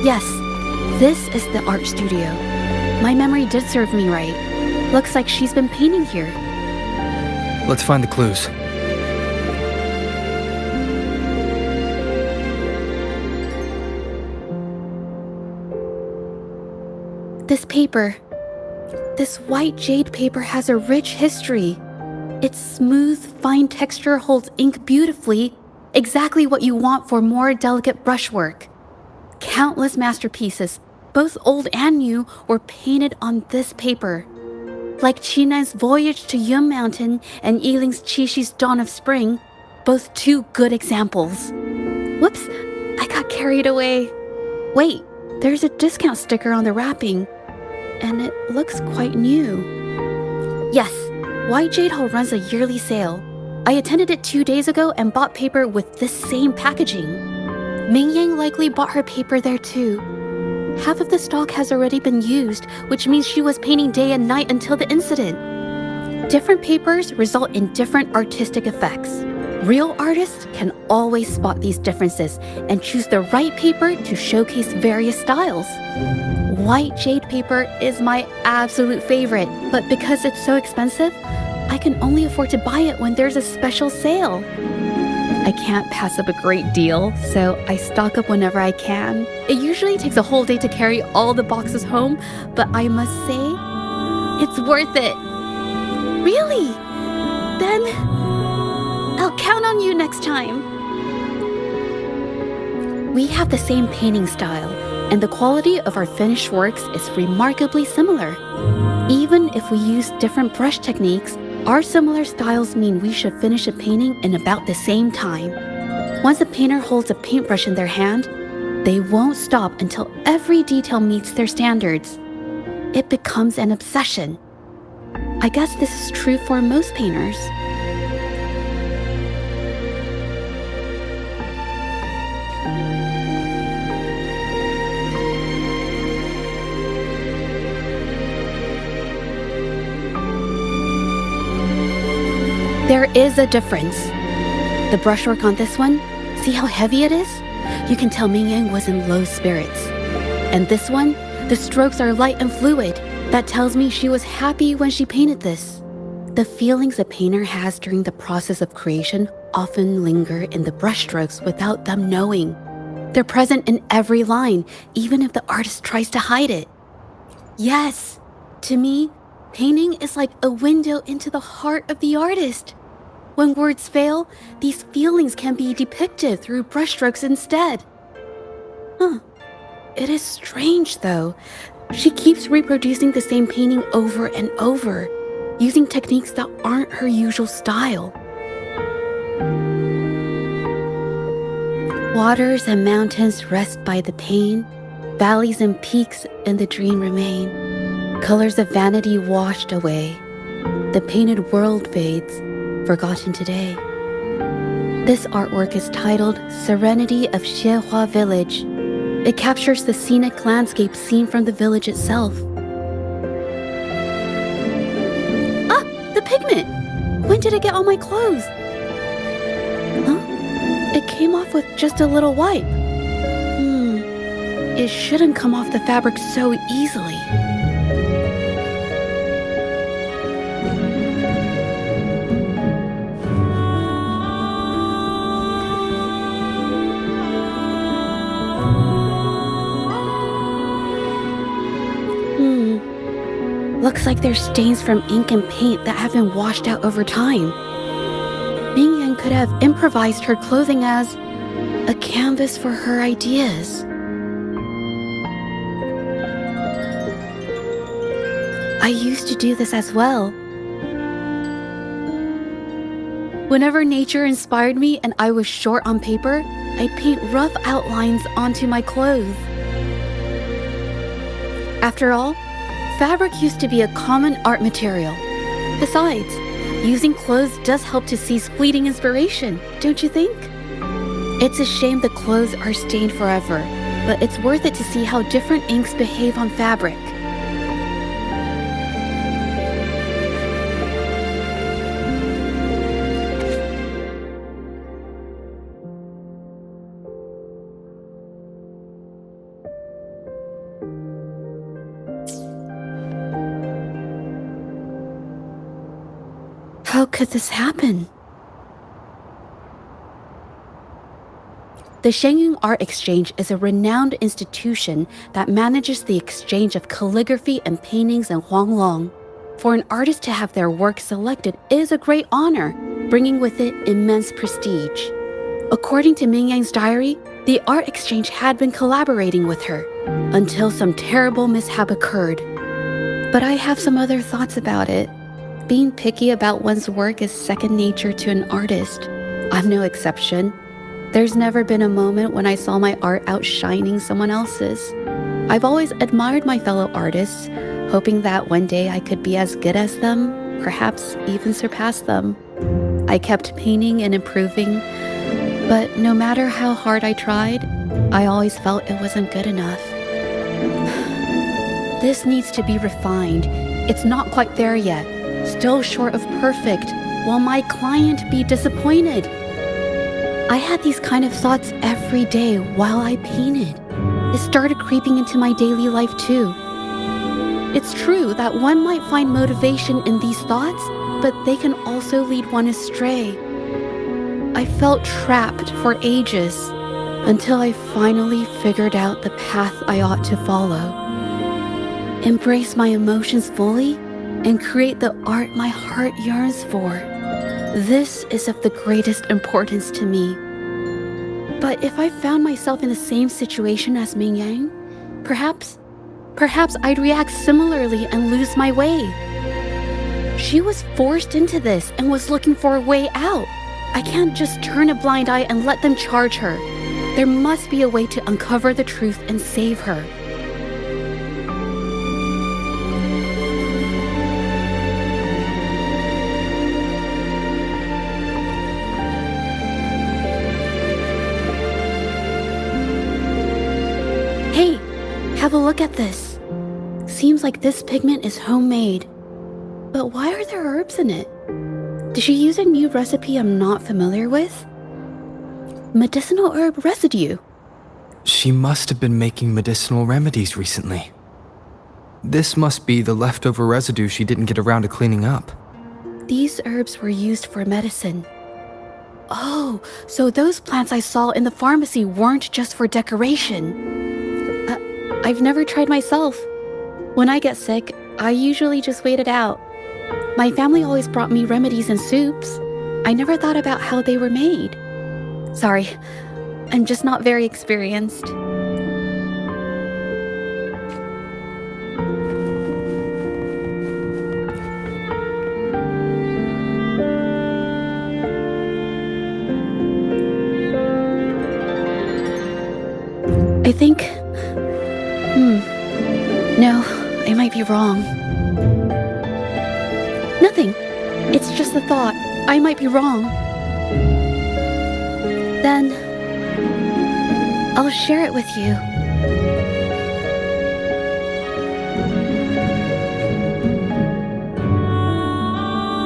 Yes, this is the art studio. My memory did serve me right. Looks like she's been painting here. Let's find the clues. This paper. This white jade paper has a rich history. Its smooth, fine texture holds ink beautifully, exactly what you want for more delicate brushwork. Countless masterpieces, both old and new, were painted on this paper. Like Qinan's Voyage to Yun Mountain and Yiling's Qixu's Dawn of Spring, both two good examples. Whoops, I got carried away. Wait, there's a discount sticker on the wrapping, and it looks quite new. Yes, White Jade Hall runs a yearly sale. I attended it 2 days ago and bought paper with this same packaging. Ming Yang likely bought her paper there too. Half of the stock has already been used, which means she was painting day and night until the incident. Different papers result in different artistic effects. Real artists can always spot these differences and choose the right paper to showcase various styles. White jade paper is my absolute favorite, but because it's so expensive, I can only afford to buy it when there's a special sale. I can't pass up a great deal, so I stock up whenever I can. It usually takes a whole day to carry all the boxes home, but I must say, it's worth it. Really? Then I'll count on you next time. We have the same painting style, and the quality of our finished works is remarkably similar. Even if we use different brush techniques, our similar styles mean we should finish a painting in about the same time. Once a painter holds a paintbrush in their hand, they won't stop until every detail meets their standards. It becomes an obsession. I guess this is true for most painters. There is a difference. The brushwork on this one, see how heavy it is? You can tell Ming Yang was in low spirits. And this one, the strokes are light and fluid. That tells me she was happy when she painted this. The feelings a painter has during the process of creation often linger in the brushstrokes without them knowing. They're present in every line, even if the artist tries to hide it. Yes, to me, painting is like a window into the heart of the artist. When words fail, these feelings can be depicted through brushstrokes instead. It is strange though. She keeps reproducing the same painting over and over, using techniques that aren't her usual style. Waters and mountains rest by the pain, valleys and peaks in the dream remain. Colors of vanity washed away. The painted world fades, forgotten today. This artwork is titled Serenity of Xiehua Village. It captures the scenic landscape seen from the village itself. Ah, the pigment! When did it get on my clothes? Huh? It came off with just a little wipe. It shouldn't come off the fabric so easily. Looks like there's stains from ink and paint that have been washed out over time. Ming Yang could have improvised her clothing as a canvas for her ideas. I used to do this as well. Whenever nature inspired me and I was short on paper, I'd paint rough outlines onto my clothes. After all, fabric used to be a common art material. Besides, using clothes does help to seize fleeting inspiration, don't you think? It's a shame the clothes are stained forever, but it's worth it to see how different inks behave on fabric. How could this happen? The Shenyang Art Exchange is a renowned institution that manages the exchange of calligraphy and paintings in Huanglong. For an artist to have their work selected is a great honor, bringing with it immense prestige. According to Mingyang's diary, the art exchange had been collaborating with her until some terrible mishap occurred. But I have some other thoughts about it. Being picky about one's work is second nature to an artist. I'm no exception. There's never been a moment when I saw my art outshining someone else's. I've always admired my fellow artists, hoping that one day I could be as good as them, perhaps even surpass them. I kept painting and improving, but no matter how hard I tried, I always felt it wasn't good enough. This needs to be refined. It's not quite there yet, still short of perfect. Will my client be disappointed? I had these kind of thoughts every day while I painted. It started creeping into my daily life too. It's true that one might find motivation in these thoughts, but they can also lead one astray. I felt trapped for ages until I finally figured out the path I ought to follow. Embrace my emotions fully and create the art my heart yearns for. This is of the greatest importance to me. But if I found myself in the same situation as Mingyang, perhaps I'd react similarly and lose my way. She was forced into this and was looking for a way out. I can't just turn a blind eye and let them charge her. There must be a way to uncover the truth and save her. Hey, have a look at this. Seems like this pigment is homemade. But why are there herbs in it? Did she use a new recipe I'm not familiar with? Medicinal herb residue. She must have been making medicinal remedies recently. This must be the leftover residue she didn't get around to cleaning up. These herbs were used for medicine. Oh, so those plants I saw in the pharmacy weren't just for decoration. I've never tried myself. When I get sick, I usually just wait it out. My family always brought me remedies and soups. I never thought about how they were made. Sorry, I'm just not very experienced. I think... No, I might be wrong. Nothing. It's just a thought. I might be wrong. Then... I'll share it with you.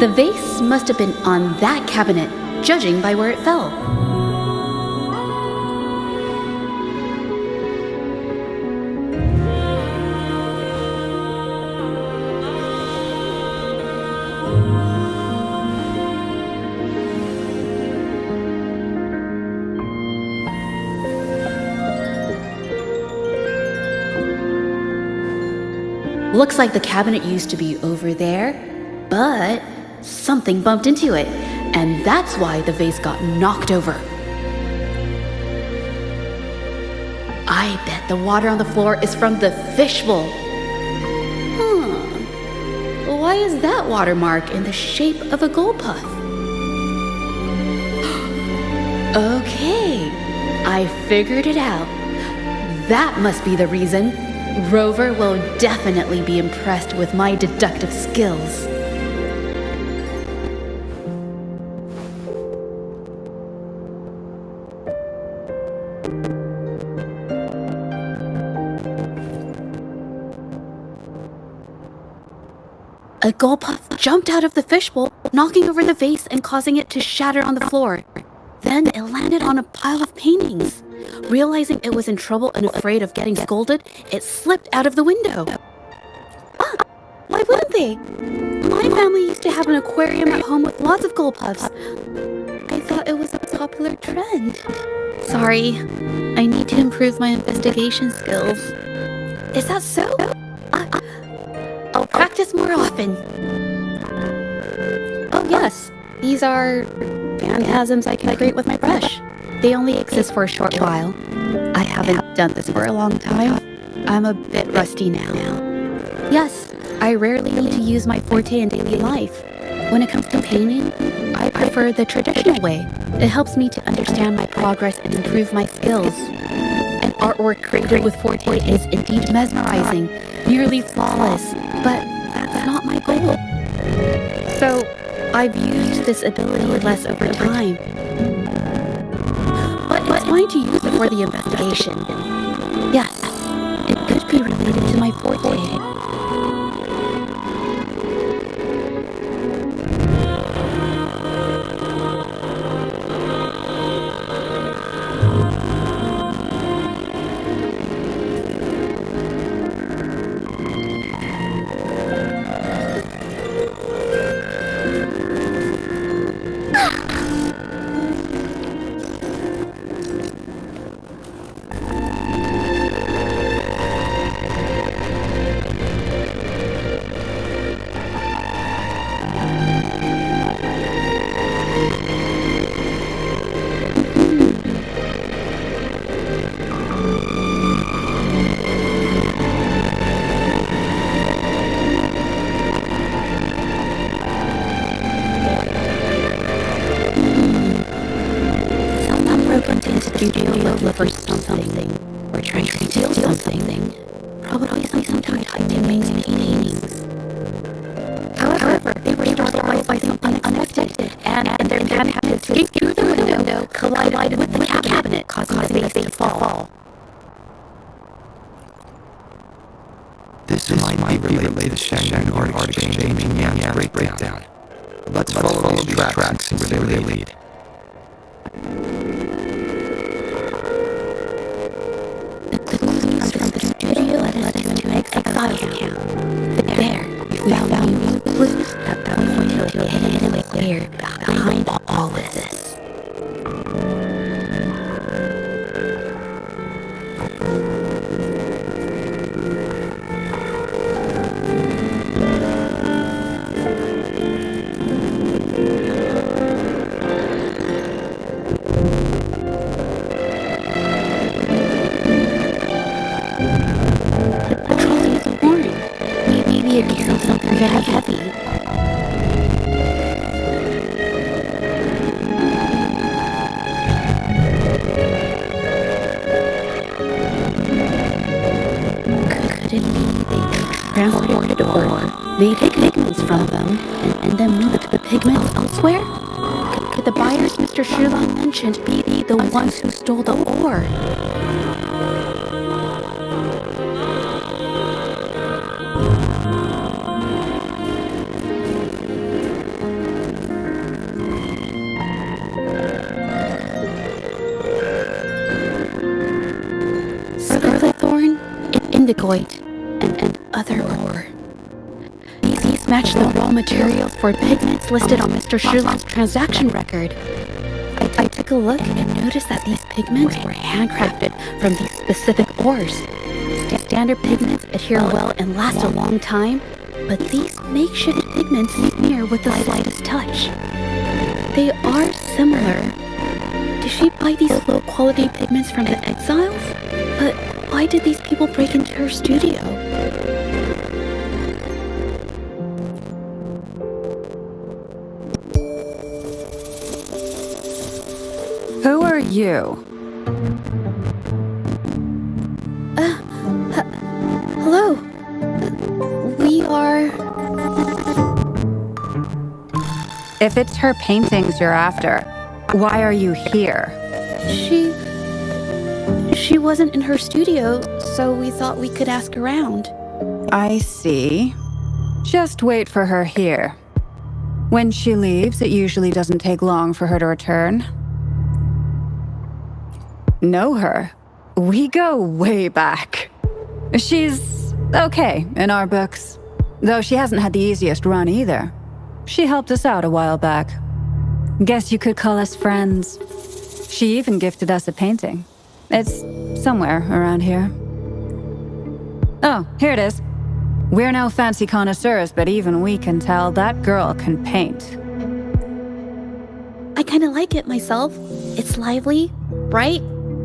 The vase must have been on that cabinet, judging by where it fell. Looks like the cabinet used to be over there, but something bumped into it, and that's why the vase got knocked over. I bet the water on the floor is from the fishbowl. Why is that watermark in the shape of a gold puff? Okay, I figured it out. That must be the reason. Rover will definitely be impressed with my deductive skills. A gold puff jumped out of the fishbowl, knocking over the vase and causing it to shatter on the floor. Then it landed on a pile of paintings. Realizing it was in trouble and afraid of getting scolded, it slipped out of the window. Why wouldn't they? My family used to have an aquarium at home with lots of gold puffs. I thought it was a popular trend. Sorry, I need to improve my investigation skills. Is that so? I'll practice more often. Oh yes, these are phantasms I can create with my brush. They only exist for a short while. I haven't done this for a long time. I'm a bit rusty now. Yes, I rarely need to use my forte in daily life. When it comes to painting, I prefer the traditional way. It helps me to understand my progress and improve my skills. An artwork created with forte is indeed mesmerizing, nearly flawless, but that's not my goal. So, I've used this ability less over time. But it's fine to use it for the investigation. Yes, it could be related to my forte. Studio look for something, or trying to steal something. Probably some type of paintings. However, they were startled by something unexpected, and their plan had to escape through the window, collided with the cabinet, causing the vase to fall. This might be related to the Shanghai art exchange and breakdown. Let's follow these tracks and see where they lead. From the studio led us to an exile camp. There, we found new clues that point to a hidden layer behind all of this. Something very heavy. Could it be they transported or made pigments from them and then moved the pigments elsewhere? Could the buyers Mr. Shirlan mentioned be the ones who stole the ore? Indigoite, and other ore. These match the raw materials for pigments listed on Mr. Shirlan's transaction record. I took a look and noticed that these pigments were handcrafted from these specific ores. Standard pigments adhere well and last a long time, but these makeshift pigments smear with the slightest touch. They are similar. Did she buy these low-quality pigments from the exiles? But why did these people break into her studio? Who are you? Hello. We are... If it's her paintings you're after, why are you here? She wasn't in her studio, so we thought we could ask around. I see. Just wait for her here. When she leaves, it usually doesn't take long for her to return. Know her? We go way back. She's okay in our books. Though she hasn't had the easiest run either. She helped us out a while back. Guess you could call us friends. She even gifted us a painting. It's somewhere around here. Oh, here it is. We're no fancy connoisseurs, but even we can tell that girl can paint. I kinda like it myself. It's lively, bright,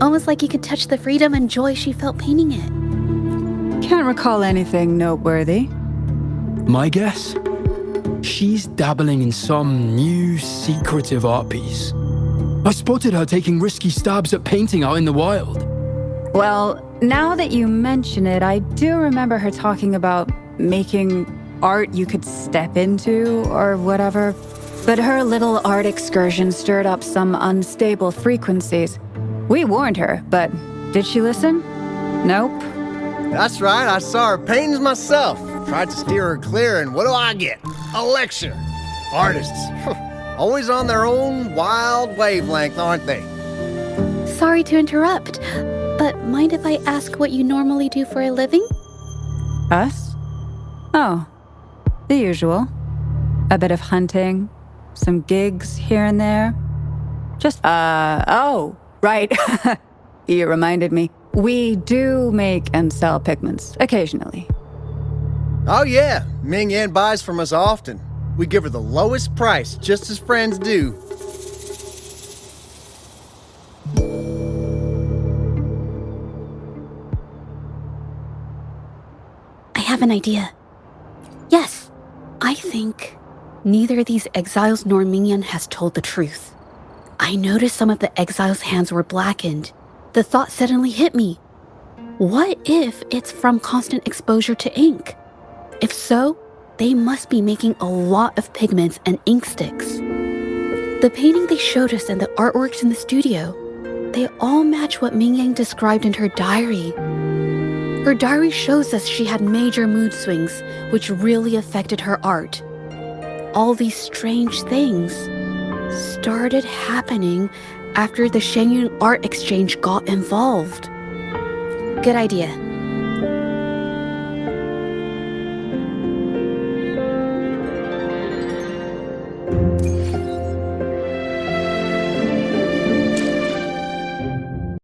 almost like you could touch the freedom and joy she felt painting it. Can't recall anything noteworthy. My guess? She's dabbling in some new secretive art piece. I spotted her taking risky stabs at painting out in the wild. Well, now that you mention it, I do remember her talking about making art you could step into or whatever. But her little art excursion stirred up some unstable frequencies. We warned her, but did she listen? Nope. That's right, I saw her paintings myself. Tried to steer her clear, and what do I get? A lecture. Artists, always on their own wild wavelength, aren't they? Sorry to interrupt, but mind if I ask what you normally do for a living? Us? Oh, the usual. A bit of hunting, some gigs here and there. Oh, right. You reminded me. We do make and sell pigments, occasionally. Oh yeah, Ming Yan buys from us often. We give her the lowest price, just as friends do. I have an idea. Yes, I think neither these exiles nor Mingyan has told the truth. I noticed some of the exiles' hands were blackened. The thought suddenly hit me. What if it's from constant exposure to ink? If so, they must be making a lot of pigments and ink sticks. The painting they showed us and the artworks in the studio, they all match what Mingyang described in her diary. Her diary shows us she had major mood swings, which really affected her art. All these strange things started happening after the Shengyun Art Exchange got involved. Good idea.